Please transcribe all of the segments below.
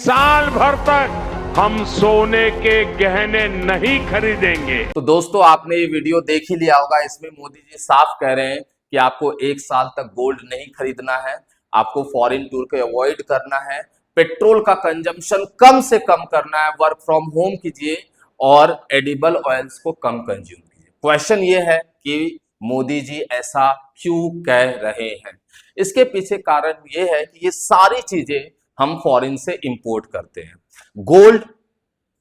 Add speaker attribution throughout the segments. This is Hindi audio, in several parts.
Speaker 1: साल भर तक हम सोने के गहने नहीं खरीदेंगे।
Speaker 2: तो दोस्तों, आपने ये वीडियो देख ही लिया होगा। इसमें मोदी जी साफ कह रहे हैं कि आपको एक साल तक गोल्ड नहीं खरीदना है, आपको फॉरेन टूर को अवॉइड करना है, पेट्रोल का कंजम्पशन कम से कम करना है, वर्क फ्रॉम होम कीजिए और एडिबल ऑयल्स को कम कंज्यूम कीजिए। क्वेश्चन ये है कि मोदी जी ऐसा क्यों कह रहे हैं? इसके पीछे कारण ये है कि ये सारी चीजें हम फॉरेन से इंपोर्ट करते हैं। गोल्ड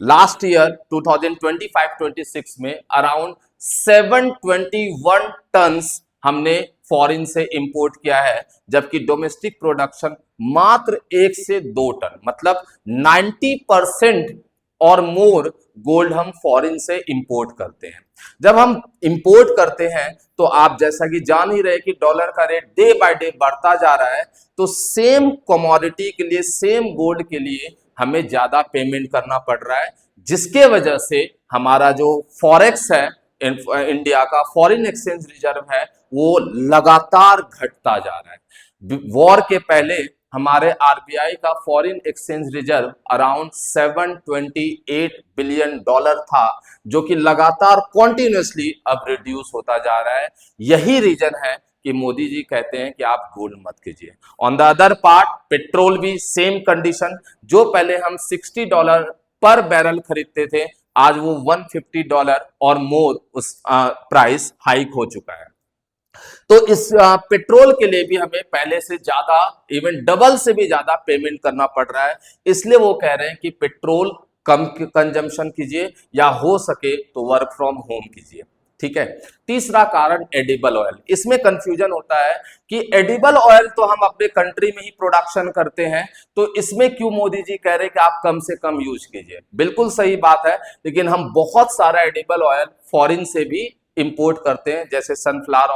Speaker 2: लास्ट ईयर 2025-26 में अराउंड 721 टन्स हमने फॉरेन से इंपोर्ट किया है, जबकि डोमेस्टिक प्रोडक्शन मात्र 1 से 2 टन, मतलब 90% और मोर गोल्ड हम फॉरेन से इंपोर्ट करते हैं। जब हम इंपोर्ट करते हैं तो आप जैसा कि जान ही रहे कि डॉलर का रेट डे बाय डे बढ़ता जा रहा है, तो सेम कमोडिटी के लिए, सेम गोल्ड के लिए हमें ज्यादा पेमेंट करना पड़ रहा है, जिसके वजह से हमारा जो फॉरेक्स है, इंडिया का फॉरेन एक्सचेंज रिजर्व है, वो लगातार घटता जा रहा है। वॉर के पहले हमारे आरबीआई का foreign exchange reserve around 728 billion dollar था, जो कि लगातार कॉन्टिन्यूसली अब रिड्यूस होता जा रहा है। यही रीजन है कि मोदी जी कहते हैं कि आप गोल्ड मत कीजिए। On the other part, petrol भी सेम कंडीशन, जो पहले हम $60 पर बैरल खरीदते थे, आज वो $150 और मोर उस प्राइस हाइक हो चुका है। तो इस पेट्रोल के लिए भी हमें पहले से ज्यादा, इवन डबल से भी ज्यादा पेमेंट करना पड़ रहा है। इसलिए वो कह रहे हैं कि पेट्रोल कम कंजम्पशन कीजिए या हो सके तो वर्क फ्रॉम होम कीजिए। ठीक है। तीसरा कारण एडिबल ऑयल। इसमें कंफ्यूजन होता है कि एडिबल ऑयल तो हम अपने कंट्री में ही प्रोडक्शन करते हैं, तो इसमें क्यों मोदी जी कह रहे हैं कि आप कम से कम यूज कीजिए? बिल्कुल सही बात है, लेकिन हम बहुत सारा एडिबल ऑयल फॉरेन से भी इंपोर्ट करते हैं, जैसे सनफ्लावर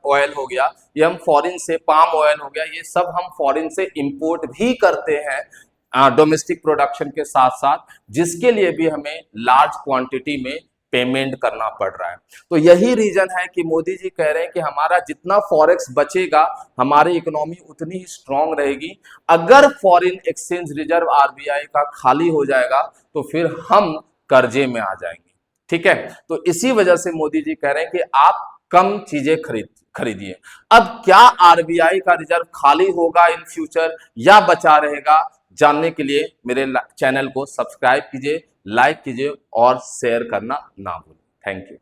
Speaker 2: ऑयल हो गया, ये हम फॉरेन से, पाम ऑयल हो गया, ये सब हम फॉरेन से इंपोर्ट भी करते हैं डोमेस्टिक प्रोडक्शन के साथ साथ, जिसके लिए भी हमें लार्ज क्वांटिटी में पेमेंट करना पड़ रहा है। तो यही रीजन है कि मोदी जी कह रहे हैं कि हमारा जितना फॉरेक्स बचेगा, हमारी इकोनॉमी उतनी ही स्ट्रांग रहेगी। अगर फॉरेन एक्सचेंज रिजर्व आरबीआई का खाली हो जाएगा तो फिर हम कर्जे में आ जाएंगे। ठीक है। तो इसी वजह से मोदी जी कह रहे हैं कि आप कम चीजें खरीदिए। अब क्या आरबीआई का रिजर्व खाली होगा इन फ्यूचर या बचा रहेगा? जानने के लिए मेरे चैनल को सब्सक्राइब कीजिए, लाइक कीजिए और शेयर करना ना भूलें। Thank you.